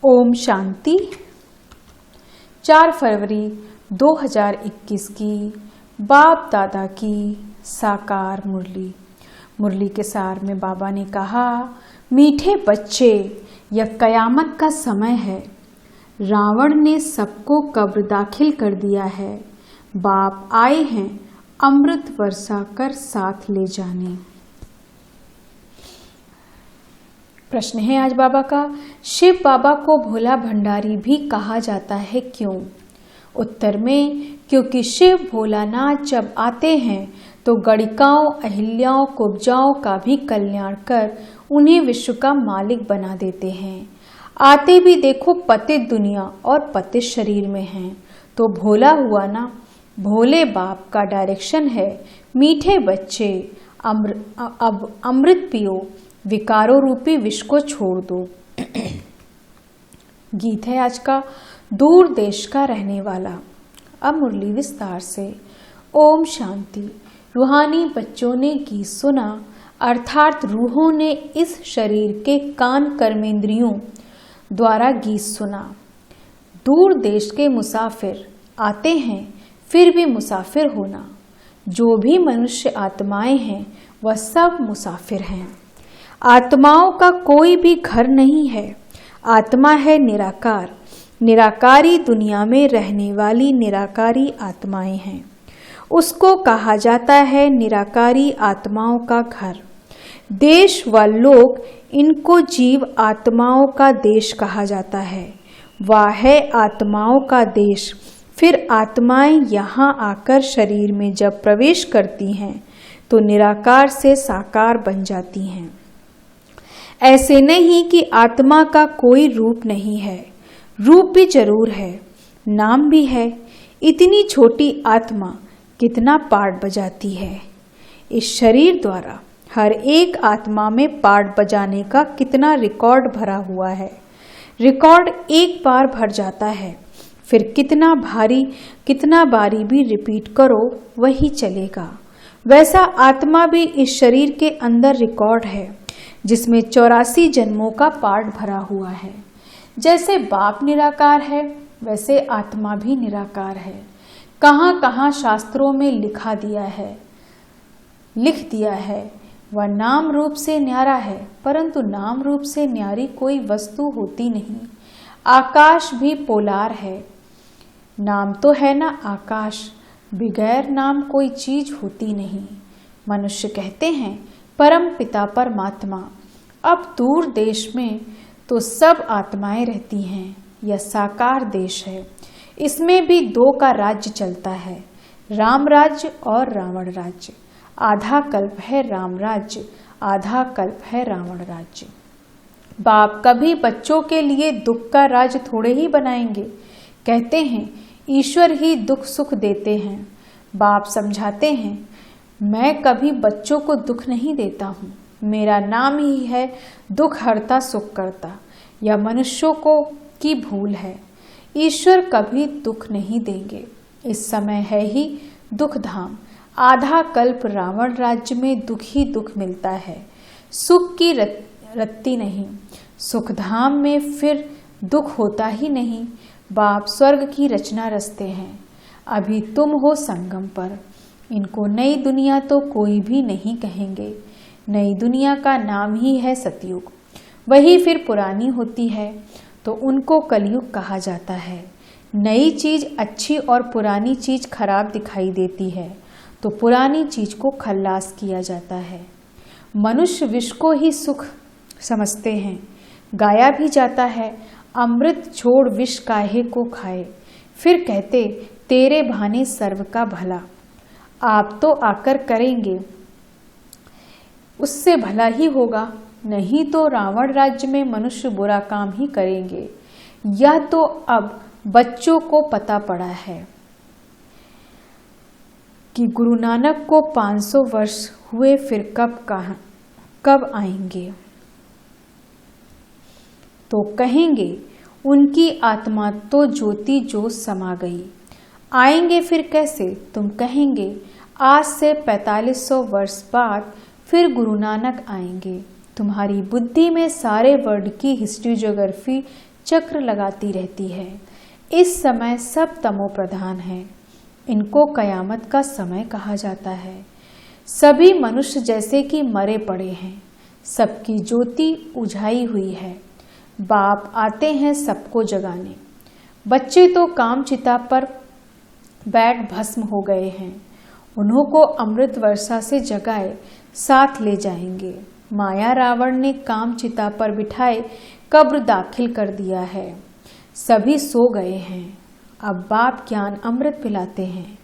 ओम शांति। 4 फरवरी 2021 की बाप दादा की साकार मुरली। मुरली के सार में बाबा ने कहा, मीठे बच्चे, यह कयामत का समय है। रावण ने सबको कब्र दाखिल कर दिया है। बाप आए हैं अमृत वर्षा कर साथ ले जाने। प्रश्न है आज बाबा का, शिव बाबा को भोला भंडारी भी कहा जाता है क्यों? उत्तर में, क्योंकि शिव भोलानाथ जब आते हैं तो गणिकाओं, अहिल्याओं, कुब्जाओं का भी कल्याण कर उन्हें विश्व का मालिक बना देते हैं। आते भी देखो पतित दुनिया और पतित शरीर में हैं, तो भोला हुआ ना। भोले बाप का डायरेक्शन है, मीठे बच्चे अब अमृत पियो, विकारों रूपी विष को छोड़ दो। गीत है आज का, दूर देश का रहने वाला। अब मुरली विस्तार से। ओम शांति। रूहानी बच्चों ने गीत सुना, अर्थात रूहों ने इस शरीर के कान कर्मेंद्रियों द्वारा गीत सुना। दूर देश के मुसाफिर आते हैं, फिर भी मुसाफिर होना। जो भी मनुष्य आत्माएं हैं वह सब मुसाफिर हैं। आत्माओं का कोई भी घर नहीं है। आत्मा है निराकार। निराकारी दुनिया में रहने वाली निराकारी आत्माएं हैं। उसको कहा जाता है निराकारी आत्माओं का घर। देश व लोक, इनको जीव आत्माओं का देश कहा जाता है। वह है आत्माओं का देश। फिर आत्माएं यहाँ आकर शरीर में जब प्रवेश करती हैं तो निराकार से साकार बन जाती हैं। ऐसे नहीं कि आत्मा का कोई रूप नहीं है। रूप भी जरूर है, नाम भी है। इतनी छोटी आत्मा कितना पार्ट बजाती है। इस शरीर द्वारा हर एक आत्मा में पार्ट बजाने का कितना रिकॉर्ड भरा हुआ है। रिकॉर्ड एक बार भर जाता है, फिर कितना बारी भी रिपीट करो वही चलेगा। वैसा आत्मा भी इस शरीर के अंदर रिकॉर्ड है, जिसमें 84 जन्मों का पार्ट भरा हुआ है। जैसे बाप निराकार है, वैसे आत्मा भी निराकार है। कहाँ कहाँ शास्त्रों में लिख दिया है वह नाम रूप से न्यारा है, परंतु नाम रूप से न्यारी कोई वस्तु होती नहीं। आकाश भी पोलार है। नाम तो है ना आकाश, बगैर नाम कोई चीज होती नहीं। मनुष्य कहते हैं परम पिता परमात्मा। अब दूर देश में तो सब आत्माएं रहती हैं। यह साकार देश है। इसमें भी 2 का राज्य चलता है, राम राज्य और रावण राज्य। आधा कल्प है राम राज्य, आधा कल्प है रावण राज्य। बाप कभी बच्चों के लिए दुख का राज्य थोड़े ही बनाएंगे। कहते हैं ईश्वर ही दुख सुख देते हैं। बाप समझाते हैं, मैं कभी बच्चों को दुख नहीं देता हूँ। मेरा नाम ही है दुख हरता सुख करता। यह मनुष्यों की भूल है। ईश्वर कभी दुख नहीं देंगे। इस समय है ही दुख धाम। आधा कल्प रावण राज्य में दुख ही दुख मिलता है, सुख की रत्ती नहीं। सुख धाम में फिर दुख होता ही नहीं। बाप स्वर्ग की रचना रचते हैं। अभी तुम हो संगम पर। इनको नई दुनिया तो कोई भी नहीं कहेंगे। नई दुनिया का नाम ही है सतयुग। वही फिर पुरानी होती है तो उनको कलयुग कहा जाता है। नई चीज अच्छी और पुरानी चीज खराब दिखाई देती है तो पुरानी चीज को खल्लास किया जाता है। मनुष्य विष को ही सुख समझते हैं। गाया भी जाता है, अमृत छोड़ विष काहे को खाए। फिर कहते तेरे भाने सर्व का भला। आप तो आकर करेंगे, उससे भला ही होगा। नहीं तो रावण राज्य में मनुष्य बुरा काम ही करेंगे। यह तो अब बच्चों को पता पड़ा है कि गुरु नानक को 500 वर्ष हुए, फिर कब आएंगे। तो कहेंगे उनकी आत्मा तो ज्योति जो समा गई। आएंगे फिर कैसे? तुम कहेंगे आज से 4500 वर्ष बाद फिर गुरु नानक आएंगे। तुम्हारी बुद्धि में सारे वर्ल्ड की हिस्ट्री ज्योग्राफी चक्र लगाती रहती है। इस समय सब तमो प्रधान है। इनको कयामत का समय कहा जाता है। सभी मनुष्य जैसे कि मरे पड़े हैं। सबकी ज्योति उझाई हुई है। बाप आते हैं सबको जगाने। बच्चे तो कामचिता पर बैठ भस्म हो गए हैं। उन्हों को अमृत वर्षा से जगाए साथ ले जाएंगे। माया रावण ने कामचिता पर बिठाए कब्र दाखिल कर दिया है। सभी सो गए हैं। अब बाप ज्ञान अमृत पिलाते हैं।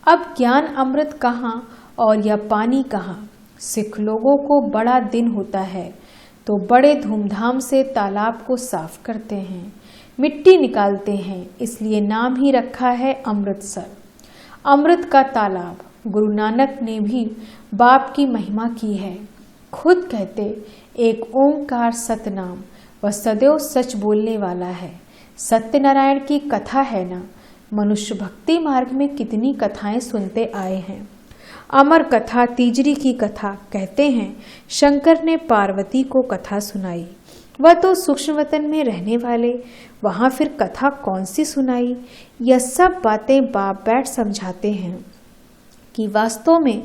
अब ज्ञान अमृत कहाँ और यह पानी कहाँ। सिख लोगों को बड़ा दिन होता है तो बड़े धूमधाम से तालाब को साफ करते हैं, मिट्टी निकालते हैं। इसलिए नाम ही रखा है अमृतसर, अमृत का तालाब। गुरु नानक ने भी बाप की महिमा की है। खुद कहते एक ओंकार सतनाम, वह सदैव सच बोलने वाला है। सत्यनारायण की कथा है ना। मनुष्य भक्ति मार्ग में कितनी कथाएं सुनते आए हैं। अमर कथा, तीजरी की कथा। कहते हैं शंकर ने पार्वती को कथा सुनाई। वह तो सूक्ष्म वतन में रहने वाले, वहां फिर कथा कौन सी सुनाई। यह सब बातें बाप बैठ समझाते हैं कि वास्तव में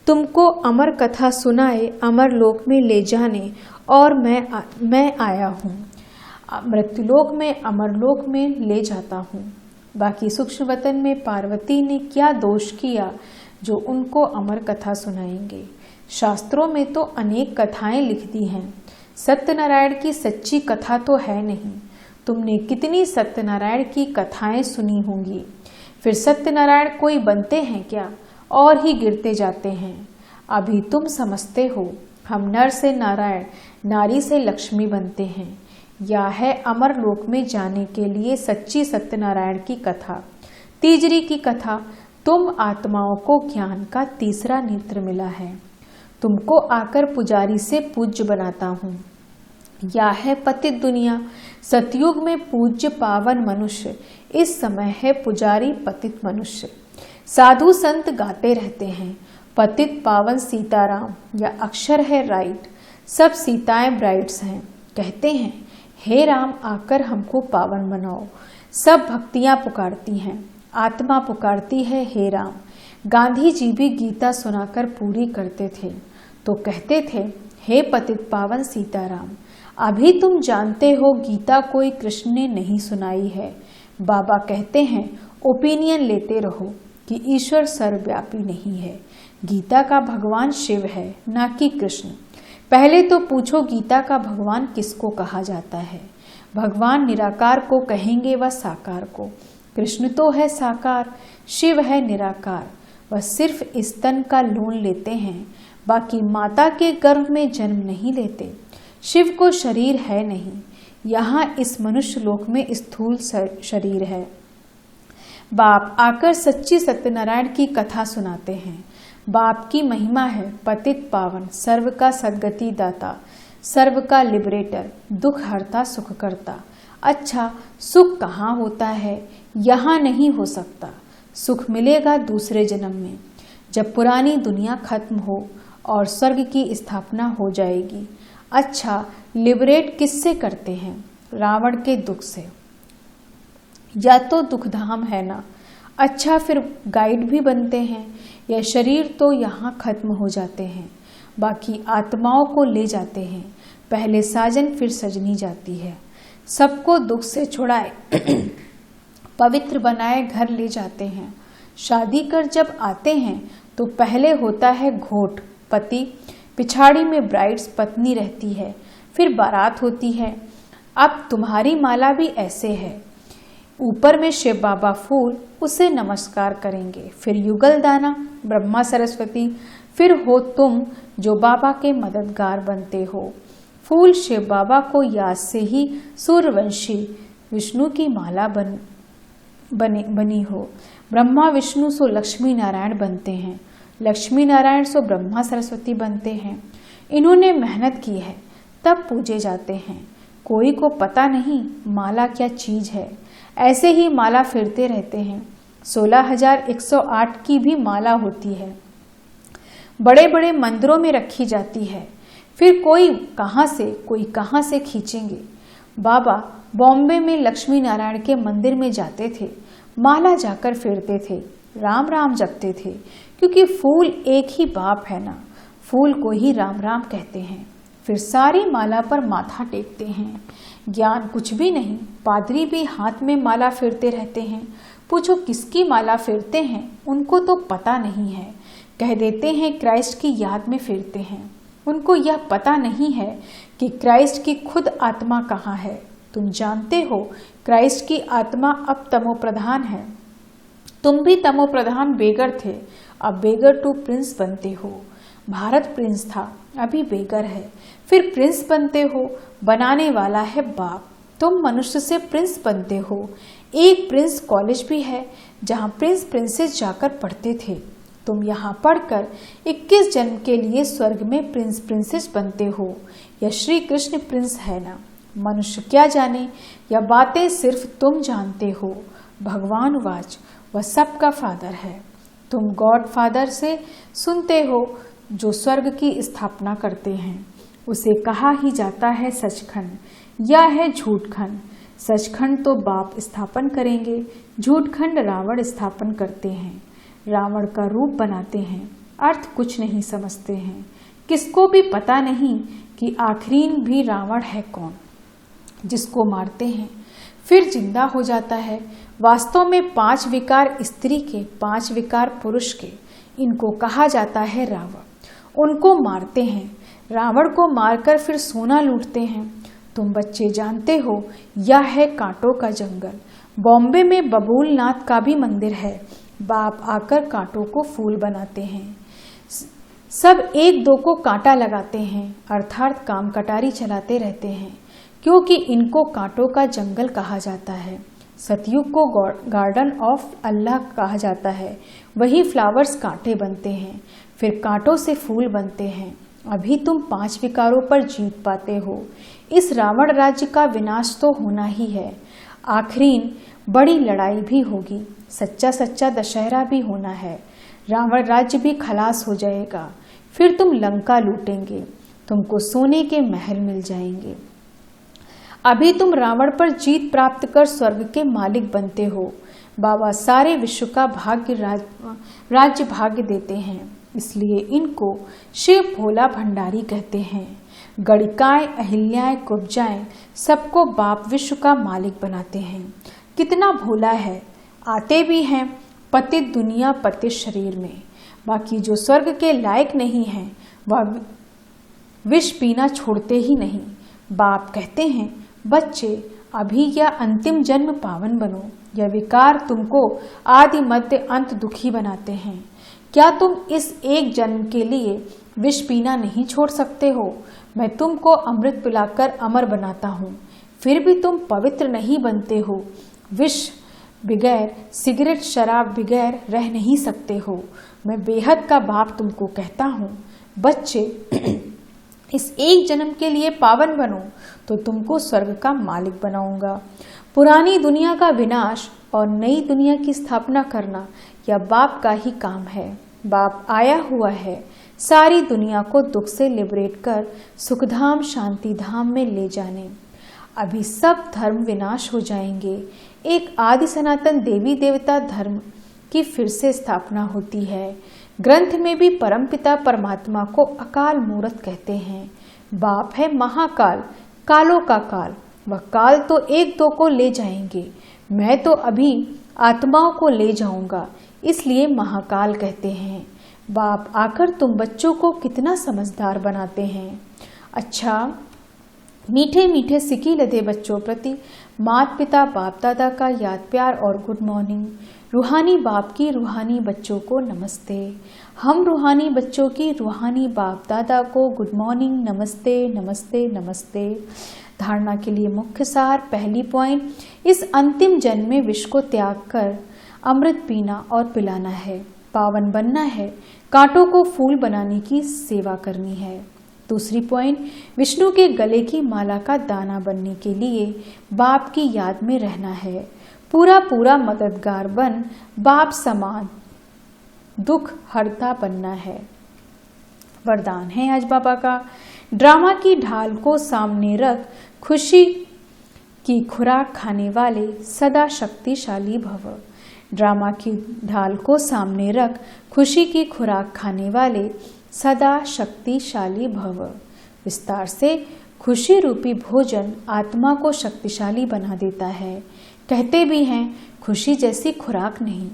तुमको अमर कथा सुनाए, अमर लोक में ले जाने, और मैं आया हूँ। मृत्युलोक में अमरलोक में ले जाता हूँ। बाकी सूक्ष्म वतन में पार्वती ने क्या दोष किया जो उनको अमर कथा सुनाएंगे। शास्त्रों में तो अनेक कथाएं लिख दी हैं। सत्यनारायण की सच्ची कथा तो है नहीं। तुमने कितनी सत्यनारायण की कथाएं सुनी होंगी। फिर सत्यनारायण कोई बनते हैं क्या, और ही गिरते जाते हैं। अभी तुम समझते हो हम नर से नारायण, नारी से लक्ष्मी बनते हैं। या है अमर लोक में जाने के लिए सच्ची सत्यनारायण की कथा, तीजरी की कथा। तुम आत्माओं को ज्ञान का तीसरा नेत्र मिला है। तुमको आकर पुजारी से पूज्य बनाता हूँ। या है पतित दुनिया। सतयुग में पूज्य पावन मनुष्य, इस समय है पुजारी पतित मनुष्य। साधु संत गाते रहते हैं पतित पावन सीताराम, या अक्षर है राइट। सब सीताएं ब्राइड्स हैं। कहते हैं हे राम आकर हमको पावन बनाओ। सब भक्तियां पुकारती हैं, आत्मा पुकारती है हे राम। गांधी जी भी गीता सुनाकर पूरी करते थे तो कहते थे हे पतित पावन सीताराम। अभी तुम जानते हो गीता कोई कृष्ण ने नहीं सुनाई है। बाबा कहते हैं ओपिनियन लेते रहो कि ईश्वर सर्वव्यापी नहीं है। गीता का भगवान शिव है, ना कि कृष्ण। पहले तो पूछो गीता का भगवान किसको कहा जाता है। भगवान निराकार को कहेंगे व साकार को। कृष्ण तो है साकार, शिव है निराकार। वह सिर्फ स्तन का लोन लेते हैं, बाकी माता के गर्भ में जन्म नहीं लेते। शिव को शरीर है नहीं। यहाँ इस मनुष्य लोक में स्थूल शरीर है। बाप आकर सच्ची सत्यनारायण की कथा सुनाते हैं। बाप की महिमा है पतित पावन, सर्व का सद्गति दाता, सर्व का लिबरेटर, दुख हरता सुख करता। अच्छा सुख कहाँ होता है, यहाँ नहीं हो सकता। सुख मिलेगा दूसरे जन्म में, जब पुरानी दुनिया खत्म हो और स्वर्ग की स्थापना हो जाएगी। अच्छा लिबरेट किससे करते हैं, रावण के दुख से। या तो दुखधाम है ना। अच्छा फिर गाइड भी बनते हैं। यह शरीर तो यहाँ खत्म हो जाते हैं, बाकी आत्माओं को ले जाते हैं। पहले साजन फिर सजनी जाती है। सबको दुख से छुड़ाए पवित्र बनाए घर ले जाते हैं। शादी कर जब आते हैं तो पहले होता है घोट पति, पिछाड़ी में ब्राइड्स पत्नी रहती है, फिर बारात होती है। अब तुम्हारी माला भी ऐसे है। ऊपर में शिव बाबा फूल, उसे नमस्कार करेंगे। फिर युगल दाना ब्रह्मा सरस्वती, फिर हो तुम जो बाबा के मददगार बनते हो। फूल शिव बाबा को याद से ही सूर्यवंशी विष्णु की माला बनी हो। ब्रह्मा विष्णु सो लक्ष्मी नारायण बनते हैं, लक्ष्मी नारायण सो ब्रह्मा सरस्वती बनते हैं। इन्होंने मेहनत की है तब पूजे जाते हैं। कोई को पता नहीं माला क्या चीज है। ऐसे ही माला फिरते रहते हैं। 16,108 की भी माला होती है, बड़े बड़े मंदिरों में रखी जाती है। फिर कोई कहाँ से खींचेंगे। बाबा बॉम्बे में लक्ष्मी नारायण के मंदिर में जाते थे, माला जाकर फेरते थे, राम राम जपते थे, क्योंकि फूल एक ही बाप है ना, फूल को ही राम राम कहते हैं। फिर सारी माला पर माथा टेकते हैं। ज्ञान कुछ भी नहीं, पादरी भी हाथ में माला फेरते रहते हैं। पूछो किसकी माला फेरते हैं, उनको तो पता नहीं है। कह देते हैं क्राइस्ट की याद में फेरते हैं। उनको यह पता नहीं है कि क्राइस्ट की खुद आत्मा कहाँ है। तुम जानते हो क्राइस्ट की आत्मा अब तमोप्रधान है। तुम भी तमोप्रधान बेगर थे, अब बेगर टू प्रिंस बनते हो। भारत प्रिंस था, अभी बेगर है, फिर प्रिंस बनते हो। बनाने वाला है बाप, तुम मनुष्य से प्रिंस बनते हो। एक प्रिंस कॉलेज भी है जहाँ प्रिंस प्रिंसेस जाकर पढ़ते थे। तुम यहाँ पढ़कर 21 जन्म के लिए स्वर्ग में प्रिंस प्रिंसेस बनते हो। यह श्री कृष्ण प्रिंस है ना। मनुष्य क्या जाने, यह बातें सिर्फ तुम जानते हो। भगवान वाच, वह सबका फादर है। तुम गॉड फादर से सुनते हो, जो स्वर्ग की स्थापना करते हैं। उसे कहा ही जाता है सचखंड, या है झूठखंड। सचखंड तो बाप स्थापन करेंगे, झूठखंड रावण स्थापन करते हैं। रावण का रूप बनाते हैं, अर्थ कुछ नहीं समझते हैं। किसको भी पता नहीं कि आखिरीन भी रावण है कौन, जिसको मारते हैं फिर जिंदा हो जाता है। वास्तव में 5 विकार स्त्री के, 5 विकार पुरुष के, इनको कहा जाता है रावण। उनको मारते हैं, रावण को मारकर फिर सोना लूटते हैं। तुम बच्चे जानते हो, यह है कांटों का जंगल। बॉम्बे में बबूलनाथ का भी मंदिर है। बाप आकर कांटों को फूल बनाते हैं। सब एक दो को कांटा लगाते हैं, अर्थात काम कटारी चलाते रहते हैं, क्योंकि इनको कांटों का जंगल कहा जाता है। सतयुग को गार्डन ऑफ अल्लाह कहा जाता है। वही फ्लावर्स कांटे बनते हैं, फिर कांटों से फूल बनते हैं। अभी तुम 5 विकारों पर जीत पाते हो। इस रावण राज्य का विनाश तो होना ही है। आखिरीन बड़ी लड़ाई भी होगी, सच्चा सच्चा दशहरा भी होना है। रावण राज्य भी खलास हो जाएगा, फिर तुम लंका लूटेंगे, तुमको सोने के महल मिल जाएंगे। अभी तुम रावण पर जीत प्राप्त कर स्वर्ग के मालिक बनते हो। बाबा सारे विश्व का राज्य भाग्य देते हैं, इसलिए इनको शिव भोला भंडारी कहते हैं। गणिकाएं, अहिल्याएं, कुब्जाएं, सबको बाप विश्व का मालिक बनाते हैं। कितना भोला है, आते भी हैं पतित दुनिया पतित शरीर में। बाकी जो स्वर्ग के लायक नहीं है, वह विष पीना छोड़ते ही नहीं। बाप कहते हैं, बच्चे अभी या अंतिम जन्म पावन बनो। यह विकार तुमको आदि मध्य अंत दुखी बनाते हैं। क्या तुम इस एक जन्म के लिए विष पीना नहीं छोड़ सकते हो? मैं तुमको अमृत पिलाकर अमर बनाता हूँ, फिर भी तुम पवित्र नहीं बनते हो। विष बिगैर, सिगरेट शराब बिगैर रह नहीं सकते हो। मैं बेहद का बाप तुमको कहता हूँ, बच्चे इस एक जन्म के लिए पावन बनो तो तुमको स्वर्ग का मालिक बनाऊंगा। पुरानी दुनिया का विनाश और नई दुनिया की स्थापना करना यह बाप का ही काम है। बाप आया हुआ है सारी दुनिया को दुख से लिबरेट कर सुखधाम शांति धाम में ले जाने। अभी सब धर्म विनाश हो जाएंगे। एक आदि सनातन देवी देवता धर्म की फिर से स्थापना होती है। ग्रंथ में भी परमपिता परमात्मा को अकाल मूर्त कहते हैं। बाप है महाकाल, कालों का काल। वह काल तो एक दो को ले जाएंगे, मैं तो अभी आत्माओं को ले जाऊंगा, इसलिए महाकाल कहते हैं। बाप आकर तुम बच्चों को कितना समझदार बनाते हैं। अच्छा, मीठे मीठे सिकी लदे बच्चों प्रति माता पिता बाप दादा का याद प्यार और गुड मॉर्निंग। रूहानी बाप की रूहानी बच्चों को नमस्ते। हम रूहानी बच्चों की रूहानी बाप दादा को गुड मॉर्निंग, नमस्ते नमस्ते नमस्ते। धारणा के लिए मुख्य सार। पहली पॉइंट, इस अंतिम जन्म में विष को त्याग कर अमृत पीना और पिलाना है, पावन बनना है, कांटों को फूल बनाने की सेवा करनी है। दूसरी पॉइंट, विष्णु के गले की माला का दाना बनने के लिए बाप की याद में रहना है। पूरा पूरा मददगार बन बाप समान दुख हरता बनना है। वरदान है आज बाबा का, ड्रामा की ढाल को सामने रख खुशी की खुराक खाने वाले सदा शक्तिशाली भव। ड्रामा की ढाल को सामने रख खुशी की खुराक खाने वाले सदा शक्तिशाली भव। विस्तार से, खुशी रूपी भोजन आत्मा को शक्तिशाली बना देता है। कहते भी हैं खुशी जैसी खुराक नहीं।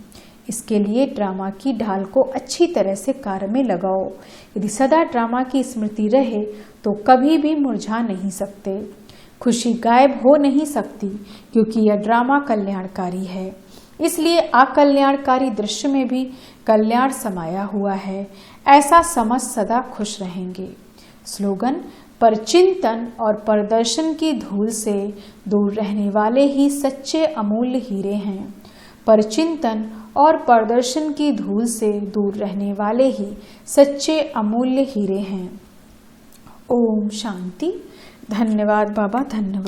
इसके लिए ड्रामा की ढाल को अच्छी तरह से कार्य में लगाओ। यदि सदा ड्रामा की स्मृति रहे तो कभी भी मुरझा नहीं सकते। खुशी गायब हो नहीं सकती क्योंकि यह ड्रामा कल्याणकारी है। इसलिए अकल्याणकारी दृश्य में भी कल्याण समाया हुआ है, ऐसा समझ सदा खुश रहेंगे। स्लोगन: पर चिंतन और प्रदर्शन की धूल से दूर रहने वाले ही सच्चे अमूल्य हीरे हैं। पर चिंतन और प्रदर्शन की धूल से दूर रहने वाले ही सच्चे अमूल्य हीरे हैं। ओम शांति। धन्यवाद बाबा, धन्यवाद।